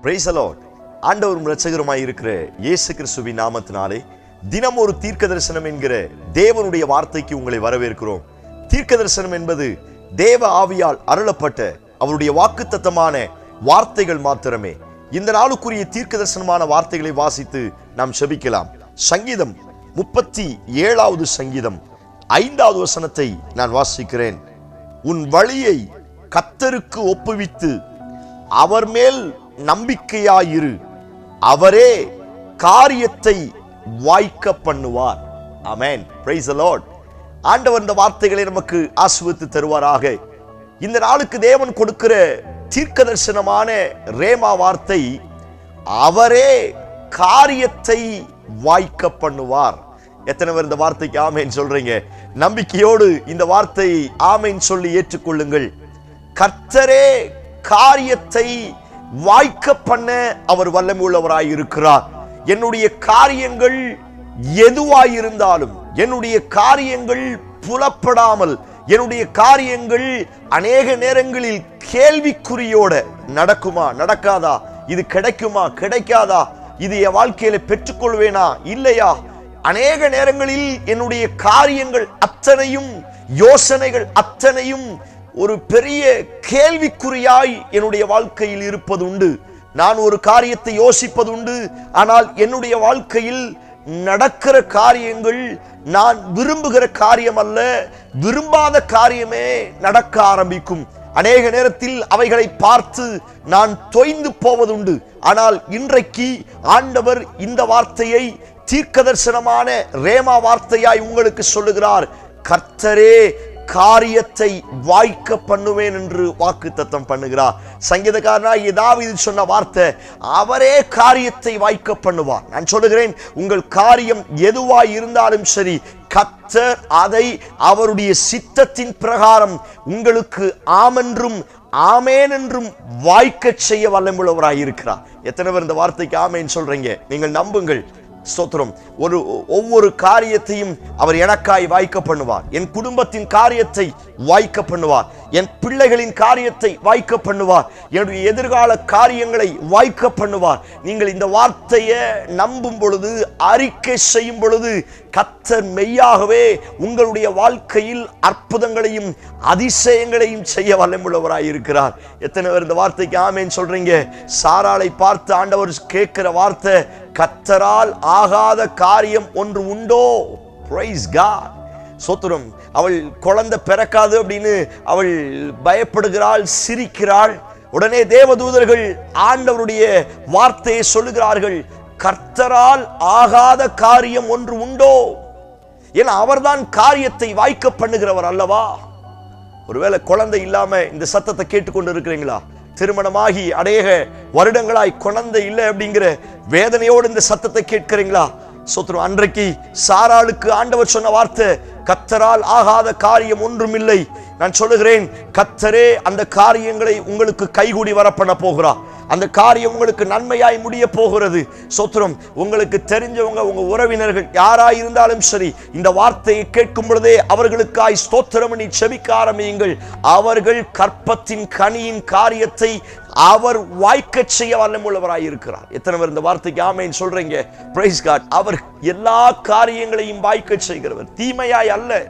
Price the Lord. ஆண்டவரும் இரட்சகருமாய் இருக்கிற இயேசு கிறிஸ்துவின் நாமத்தினாலே தினம் ஒரு தீர்க்க தரிசனம் என்கிற தேவனுடைய வார்த்தைக்கு உங்களை வரவேற்கிறோம். தீர்க்க தரிசனம் என்பது தேவ ஆவியால் அருளப்பட்ட அவருடைய வாக்குத்தத்தமான வார்த்தைகள் மாத்திரமே. இந்த நாளுக்குரிய தீர்க்க தரிசனமான வார்த்தைகளை வாசித்து நாம் செபிக்கலாம். சங்கீதம் 37வது சங்கீதம் 5வது வசனத்தை நான் வாசிக்கிறேன். உன் வழியை கர்த்தருக்கு ஒப்புவித்து அவர் மேல் நம்பிக்கையாயிரு, அவரே காரியத்தை வாய்க்க பண்ணுவார். ஆமென். Praise the Lord. ஆண்டவர் இந்த வார்த்தைகளை நமக்கு ஆசீர்வதித்து தருவாராக. இந்த நாளுக்கு தேவன் கொடுக்கிற தீர்க்க தரிசனமான ரேமா வார்த்தை, அவரே காரியத்தை வாய்க்க பண்ணுவார். எத்தனை பேர் இந்த வார்த்தைக்கு ஆமேன் சொல்றீங்க? நம்பிக்கையோடு இந்த வார்த்தையை ஆமேன் சொல்லி ஏற்றுக்கொள்ளுங்கள். கர்த்தரே காரியத்தை வாய்க்க பண்ண அவர் வல்லமை உள்ளவராய் இருக்கிறார். என்னுடைய காரியங்கள் எதுவாயிருந்தாலும், என்னுடைய காரியங்கள் புலப்படாமல், என்னுடைய காரியங்கள் அநேக நேரங்களில் கேள்விக்குறியோட நடக்குமா நடக்காதா, இது கிடைக்குமா கிடைக்காதா, இது என் வாழ்க்கையில பெற்றுக்கொள்வேனா இல்லையா, அநேக நேரங்களில் என்னுடைய காரியங்கள் அத்தனையும், யோசனைகள் அத்தனையும் ஒரு பெரிய கேள்விக்குறியாய் என்னுடைய வாழ்க்கையில் இருப்பது உண்டு. நான் ஒரு காரியத்தை யோசிப்பது உண்டு, ஆனால் என்னுடைய வாழ்க்கையில் நடக்கிற காரியங்கள் நான் விரும்புகிற காரியம் அல்ல, விரும்பாத காரியமே நடக்க ஆரம்பிக்கும். அநேக நேரத்தில் அவைகளை பார்த்து நான் தொய்ந்து போவதுண்டு. ஆனால் இன்றைக்கு ஆண்டவர் இந்த வார்த்தையை தீர்க்க தரிசனமான ரேமா வார்த்தையாய் உங்களுக்கு சொல்லுகிறார். கர்த்தரே காரியத்தை வாய்க்க பண்ணுவேன் என்று வாக்குத்தத்தம் பண்ணுகிறார். சங்கீதக்காரனாகிய தாவீது சொன்ன வார்த்தை, அவரே காரியத்தை வாய்க்க பண்ணுவார். நான் சொல்லுகிறேன், உங்கள் காரியம் எதுவாய் இருந்தாலும் சரி, கர்த்தர் அதை அவருடைய சித்தத்தின் பிரகாரம் உங்களுக்கு ஆமென்றும் ஆமேன் என்றும் வாய்க்க செய்ய வல்லமுள்ளவராய் இருக்கிறார். எத்தனை பேர் இந்த வார்த்தைக்கு ஆமேன் சொல்றீங்க? நீங்கள் நம்புங்கள். ஸ்தோத்திரம். ஒவ்வொரு காரியத்தையும் அவர் எனக்காய் வாய்க்க பண்ணுவார். என் குடும்பத்தின் காரியத்தை வாய்க்க பண்ணுவார். என் பிள்ளைகளின் காரியத்தை வாய்க்க பண்ணுவார். என்னுடைய எதிர்கால காரியங்களை வாய்க்க பண்ணுவார். நீங்கள் இந்த வார்த்தையை நம்பும் பொழுது, அறிக்கை செய்யும் பொழுது, கர்த்தர் மெய்யாகவே உங்களுடைய வாழ்க்கையில் அற்புதங்களையும் அதிசயங்களையும் செய்ய வல்லமுள்ளவராய் இருக்கிறார். எத்தனை பேர் இந்த வார்த்தைக்கு ஆமேன் சொல்றீங்க? சாராளை பார்த்து ஆண்டவர் கேட்கிற வார்த்தை, கர்த்தரால் ஆகாத காரியம் ஒன்று உண்டோ? Praise God. சோத்திரம். அவள் குழந்தை பிறக்காது அப்படின்னு அவள் பயப்படுகிறாள், சிரிக்கிறாள். உடனே தேவதூதர்கள் ஆண்டவருடைய வார்த்தையை சொல்லுகிறார்கள், கர்த்தரால் ஆகாத காரியம் ஒன்று உண்டோ? ஏன்னா அவர்தான் காரியத்தை வாய்க்க பண்ணுகிறவர் அல்லவா? ஒருவேளை குழந்தை இல்லாம இந்த சத்தத்தை கேட்டுக்கொண்டு இருக்கிறீங்களா? திருமணமாகி அநேக வருடங்களாய் குழந்தை இல்லை அப்படிங்கிற வேதனையோடு இந்த சத்தத்தை கேட்கிறீங்களா? சோத்திரம். அன்றைக்கு சாராளுக்கு ஆண்டவர் சொன்ன வார்த்தை, கர்த்தரால் ஆகாத காரியம் ஒன்றும் இல்லை. நான் சொல்லுகிறேன், கர்த்தரே அந்த காரியங்களை உங்களுக்கு கைகூடி வர பண்ண போகிறார். அந்த காரியம் உங்களுக்கு நன்மையாய் முடிய போகிறது. சோத்திரம். உங்களுக்கு தெரிஞ்சவங்க, உங்க உறவினர்கள் யாராய் இருந்தாலும் சரி, இந்த வார்த்தையை கேட்கும் பொழுதே அவர்களுக்காய் ஸ்தோத்திரம் பண்ணி செபிக்க ஆரம்பியுங்கள். அவர்கள் கற்பத்தின் கனியின் காரியத்தை அவர் வாய்க்க செய்ய வல்லமுள்ளவராய் இருக்கிறார். எத்தனை பேர் இந்த வார்த்தைக்கு ஆமேன் சொல்றீங்க? Praise God. அவர் எல்லா காரியங்களையும் வாய்க்க செய்கிறவர். தீமையாய் அல்ல,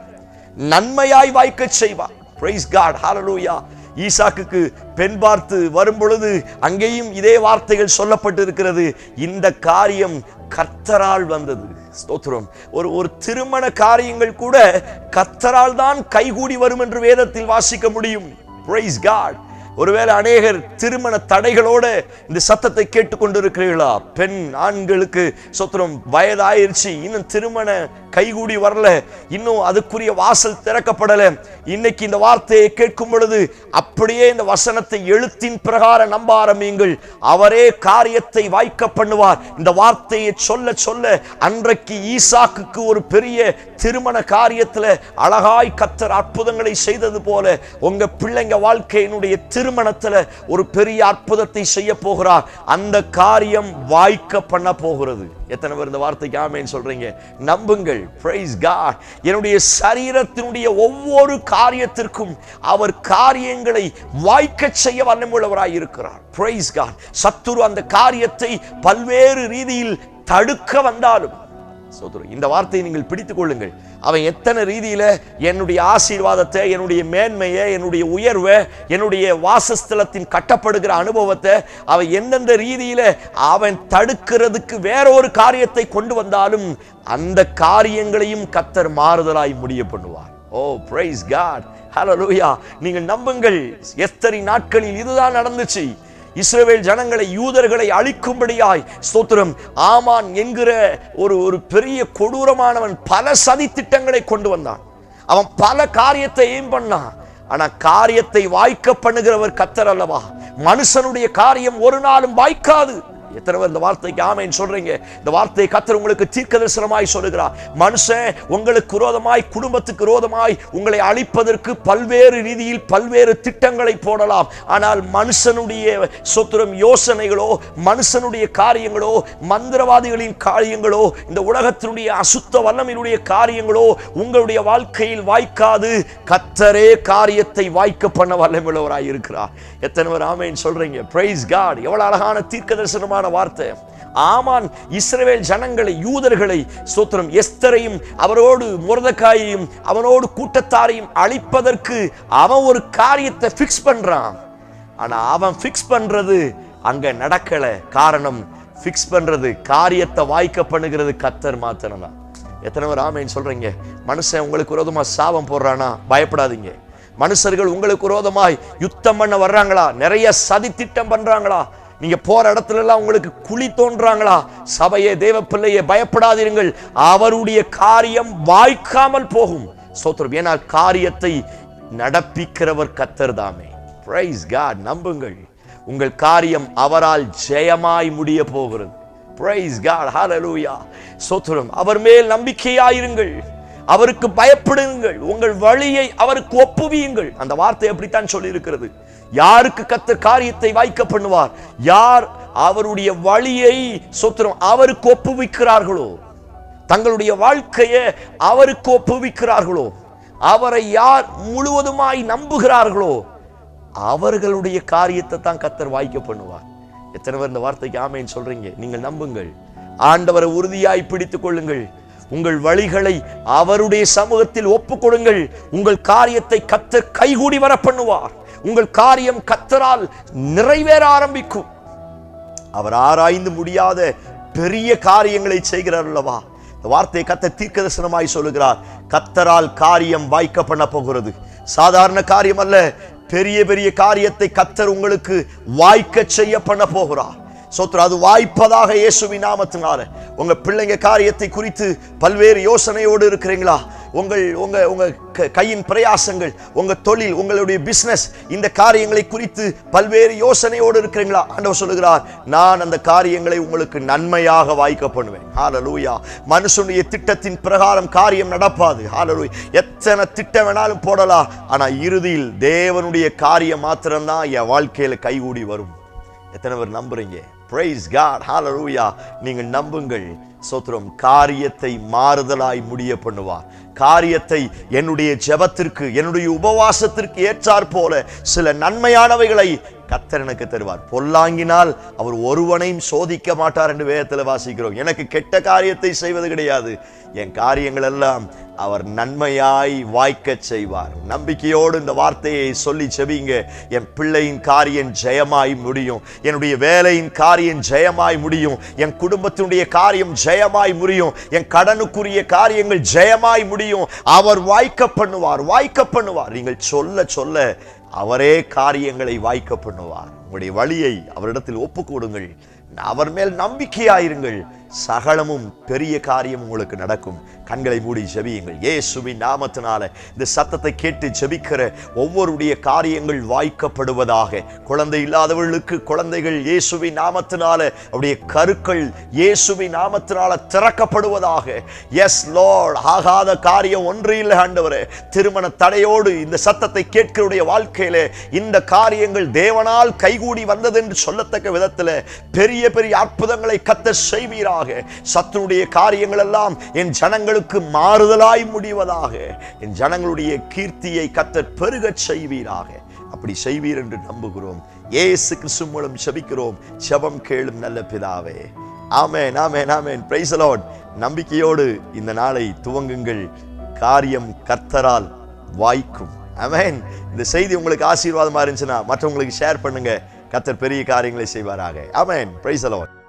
நன்மையாய் வாய்க்க செய்வார். Praise God. ஹல்லேலூயா. ஈசாக்குக்கு பெண் பார்த்து வரும் பொழுது அங்கேயும் இதே வார்த்தைகள் சொல்லப்பட்டு இருக்கிறது. இந்த காரியம் கர்த்தரால் வந்தது. ஸ்தோத்திரம். ஒரு திருமண காரியங்கள் கூட கர்த்தரால் தான் கைகூடி வரும் என்று வேதத்தில் வாசிக்க முடியும். Praise God. ஒருவேளை அநேகர் திருமண தடைகளோட இந்த சத்தத்தை கேட்டுக்கொண்டிருக்கிறீர்களா? பெண் ஆண்களுக்கு சோத்திரம் வயதாயிருச்சு, இன்னும் திருமண கைகூடி வரல, இன்னும் அதுக்குரிய வாசல் திறக்கப்படல. இன்னைக்கு இந்த வார்த்தையை கேட்கும் பொழுது அப்படியே இந்த வசனத்தை எழுத்தின் பிரகாரம் நம்ப ஆரம்பியுங்கள். அவரே காரியத்தை வாய்க்க பண்ணுவார். இந்த வார்த்தையை சொல்ல சொல்ல அன்றைக்கு ஈசாக்குக்கு ஒரு பெரிய திருமண காரியத்துல அழகாய் கர்த்தர் அற்புதங்களை செய்தது போல உங்க பிள்ளைங்க வாழ்க்கையினுடைய திருமணத்துல ஒரு பெரிய அற்புதத்தை செய்ய போகிறார். அந்த காரியம் வாய்க்க பண்ண போகிறது. எத்தனை பேர் இந்த வார்த்தைக்கு ஆமென் சொல்றீங்க? நம்புங்கள். Praise God. என்னுடைய சரீரத்தினுடைய ஒவ்வொரு காரியத்திற்கும் அவர் காரியங்களை வாய்க்க செய்ய வல்லமையுள்ளவராய் இருக்கிறார். Praise God. சத்துரு அந்த காரியத்தை பல்வேறு ரீதியில் தடுக்க வந்தாலும் இந்த வார்த்தையை நீங்கள் பிடித்துக் கொள்ளுங்கள். அவன் எத்தனை ரீதியில என்னுடைய ஆசீர்வாதத்தை, என்னுடைய மேன்மையை, என்னுடைய உயர்வை, என்னுடைய வாசஸ்தலத்தின் கட்டப்படுகிற அனுபவத்தை அவன் எந்தெந்த ரீதியில அவன் தடுக்கிறதுக்கு வேற ஒரு காரியத்தை கொண்டு வந்தாலும் அந்த காரியங்களையும் கர்த்தர் மாறுதலாய் முடிய பண்ணுவார். ஓ பிரைஸ் காட். ஹல்லேலூயா. நீங்கள் நம்புங்கள். எஸ்தரின் நாட்களில் இதுதான் நடந்துச்சு. இஸ்ரவேல் ஜனங்களை, யூதர்களை அழிக்கும்படியாய் ஸ்தோத்திரம், ஆமான் என்கிற ஒரு பெரிய கொடூரமானவன் பல சதி திட்டங்களை கொண்டு வந்தான். அவன் பல காரியத்தை ஏம் பண்ணான். ஆனா காரியத்தை வாய்க்க பண்ணுகிறவர் கர்த்தர் அல்லவா? மனுஷனுடைய காரியம் ஒரு நாளும் வாய்க்காது. எத்தனை பேர் இந்த வார்த்தைக்கு ஆமென் சொல்றீங்க? இந்த வார்த்தையை கர்த்தர் உங்களுக்கு தீர்க்கதரிசனமாய் சொல்லுகிறார். மனுஷன் உங்களுக்கு விரோதமாய், குடும்பத்துக்கு விரோதமாய் உங்களை அழிப்பதற்கு பல்வேறு ரீதியில் பல்வேறு திட்டங்களை போடலாம். ஆனால் மனுஷனுடைய சொத்துரம் யோசனைகளோ, மனுஷனுடைய காரியங்களோ, மந்திரவாதிகளின் காரியங்களோ, இந்த உலகத்தினுடைய அசுத்த வல்லமையினுடைய காரியங்களோ உங்களுடைய வாழ்க்கையில் வாய்க்காது. கர்த்தரே காரியத்தை வாய்க்க பண்ண வல்லமையுள்ளவராய் இருக்கிறார். எத்தனை பேர் ஆமென் சொல்றீங்க? Praise God. எவ்வளவு அழகான தீர்க்கதரிசனமான வார்த்தை. ஆமான் இஸ்ரவேல் ஜனங்களை, யூதர்களை ஸ்தோத்திரம், எஸ்தரையும் அவரோடு மொர்தெகாயையும் அவனோடு கூட்டத்தாரையும் அழிப்பதற்கு அவன் ஒரு காரியத்தை ஃபிக்ஸ் பண்றான். ஆனா அவன் ஃபிக்ஸ் பண்றது அங்க நடக்கல. காரணம், ஃபிக்ஸ் பண்றது, காரியத்தை வாய்க்க பண்ணுகிறது கர்த்தர் மாத்திரம்தான். எத்தனை பேர் ஆமென் சொல்றீங்க? மனுஷன் உங்களுக்கு விரோதமா சாபம் போடுறானா? பயப்படாதீங்க. மனுஷர்கள் உங்களுக்கு விரோதமாய் யுத்தம் பண்ண வர்றாங்களா? நிறைய சதி திட்டம் பண்றாங்களா? நீங்க போற இடத்துல எல்லாம் உங்களுக்கு குழி தோன்றாங்களா? சபையே, தேவ பிள்ளையே, பயப்படாதீர்கள். அவருடைய காரியம் வாய்க்காமல் போகும். ஸ்தோத்திரம். ஏன்னா காரியத்தை நடப்பிக்கிறவர் கர்த்தர் தாமே. Praise God. நம்புங்கள். உங்கள் காரியம் அவரால் ஜெயமாய் முடிய போகிறது. Praise God. ஹல்லேலூயா. ஸ்தோத்திரம். அவர் மேல் நம்பிக்கையாயிருங்கள். அவருக்கு பயப்படுங்கள். உங்கள் வழியை அவருக்கு ஒப்புவியுங்கள். அந்த வார்த்தை அப்படித்தான் சொல்லி இருக்கிறது. யாருக்கு கர்த்தர் காரியத்தை வாய்க்க பண்ணுவார்? யார் அவருடைய வழியை சொத்திரம் அவருக்கு ஒப்புவிக்கிறார்களோ, தங்களுடைய வாழ்க்கையை அவருக்கு ஒப்புவிக்கிறார்களோ, அவரை யார் முழுவதுமாய் நம்புகிறார்களோ அவர்களுடைய காரியத்தை தான் கர்த்தர் வாய்க்க பண்ணுவார். எத்தனை பேர் இந்த வார்த்தைக்கு ஆமென் சொல்றீங்க? நீங்கள் நம்புங்கள். ஆண்டவரை உறுதியாய் பிடித்துக் கொள்ளுங்கள். உங்கள் வழிகளை அவருடைய சமூகத்தில் ஒப்புக் கொடுங்கள். உங்கள் காரியத்தை கர்த்தர் கைகூடி வர பண்ணுவார். உங்கள் காரியம் கர்த்தரால் நிறைவேற ஆரம்பிக்கும். அவர் ஆராய்ந்து முடியாத பெரிய காரியங்களை செய்கிறார் அல்லவா? இந்த வார்த்தையை கர்த்தர் தீர்க்கதரிசனமாய் சொல்லுகிறார். கர்த்தரால் காரியம் வாய்க்க பண்ண போகிறது. சாதாரண காரியம் அல்ல. பெரிய பெரிய காரியத்தை கர்த்தர் உங்களுக்கு வாய்க்க செய்ய பண்ண போகிறார். சோத்ரா, அது வாய்ப்பதாக இயேசுவின் நாமத்தினால. உங்க பிள்ளைங்க காரியத்தை குறித்து பல்வேறு யோசனையோடு இருக்கிறீங்களா? உங்க கையின் பிரயாசங்கள், உங்க தொழில், உங்களுடைய பிசினஸ், இந்த காரியங்களை குறித்து பல்வேறு யோசனையோடு இருக்கிறீங்களா? ஆண்டவர் சொல்லுகிறார், நான் அந்த காரியங்களை உங்களுக்கு நன்மையாக வாய்க்க பண்ணுவேன். ஹல்லேலூயா. மனுஷனுடைய திட்டத்தின் பிரகாரம் காரியம் நடப்பாது. ஹல்லேலூயா. எத்தனை திட்டம் வேணாலும் போடலாம். ஆனா இறுதியில் தேவனுடைய காரியம் மாத்திரம்தான் என் வாழ்க்கையில கைகூடி வரும். எத்தனை பேர் நம்புறீங்க? Praise God. ஹல்லேலூயா. நீங்கள் நம்புங்கள். ஸ்தோத்திரம். காரியத்தை மாறுதலாய் முடிய பண்ணுவார். காரியத்தை என்னுடைய ஜெபத்திற்கு, என்னுடைய உபவாசத்திற்கு ஏற்றாற் போல சில நன்மையானவைகளை கர்த்தர் எனக்கு தருவார். பொல்லாங்கினால் அவர் ஒருவனையும் சோதிக்க மாட்டார் என்று வேதத்தில் வாசிக்கிறோம். எனக்கு கெட்ட காரியத்தை செய்வது கிடையாது. என் காரியங்கள் எல்லாம் அவர் நன்மையாய் வாய்க்க செய்வார். நம்பிக்கையோடு இந்த வார்த்தையை சொல்லி செபிங்க. என் பிள்ளையின் காரியம் ஜெயமாய் முடியும். என்னுடைய வேலையின் காரியம் ஜெயமாய் முடியும். என் குடும்பத்தினுடைய காரியம் ஜெயமாய் முடியும். என் கடனுக்குரிய காரியங்கள் ஜெயமாய் முடியும். அவர் வாய்க்க பண்ணுவார், வாய்க்க பண்ணுவார். நீங்கள் சொல்ல சொல்ல அவரே காரியங்களை வாய்க்க பண்ணுவார். உங்களுடைய வழியை அவரிடத்தில் ஒப்புக் கொடுங்கள். அவர் மேல் நம்பிக்கையாயிருங்கள். சகலமும் பெரிய காரியம் உங்களுக்கு நடக்கும். கண்களை மூடி ஜெபியுங்கள். இயேசுவின் நாமத்தினால இந்த சத்தத்தை கேட்டு ஜெபிக்கிற ஒவ்வொருடைய காரியங்கள் வாய்க்கப்படுவதாக. குழந்தை இல்லாதவர்களுக்கு குழந்தைகள் இயேசுவின் நாமத்தினால, அவருடைய கருக்கள் இயேசுவின் நாமத்தினால திறக்கப்படுவதாக. எஸ் லார்ட், ஆகாத காரியம் ஒன்று இல்லை ஆண்டவரே. திருமண தடையோடு இந்த சத்தத்தை கேட்கிறவருடைய வாழ்க்கையில இந்த காரியங்கள் தேவனால் கைகூடி வந்தது என்று சொல்லத்தக்க விதத்தில் பெரிய பெரிய அற்புதங்களை கர்த்தர் செய்வீராக. சத்துருடைய காரியங்கள் எல்லாம் என் ஜனங்களுக்கு மாறுதலாய் முடிவதாக. என் ஜனங்களுடைய கீர்த்தியை கர்த்தர் பெருகச் செய்வீராக. அப்படி செய்வீர் என்று நம்புகிறோம். இயேசு கிறிஸ்து மூலம் ஜெபிக்கிறோம். ஜெபம் கேளும் நல்ல பிதாவே. Amen, amen, amen. Praise the Lord. நம்பிக்கையோடு இந்த நாளை துவங்குங்கள். காரியம் கர்த்தரால் வாய்க்கும். ஆமென். இந்த செய்தி உங்களுக்கு ஆசீர்வாதமா இருந்துச்சுன்னா மற்றவங்களுக்கு ஷேர் பண்ணுங்க. கர்த்தர் பெரிய காரியங்களை செய்வாராக. ஆமென். Praise the Lord.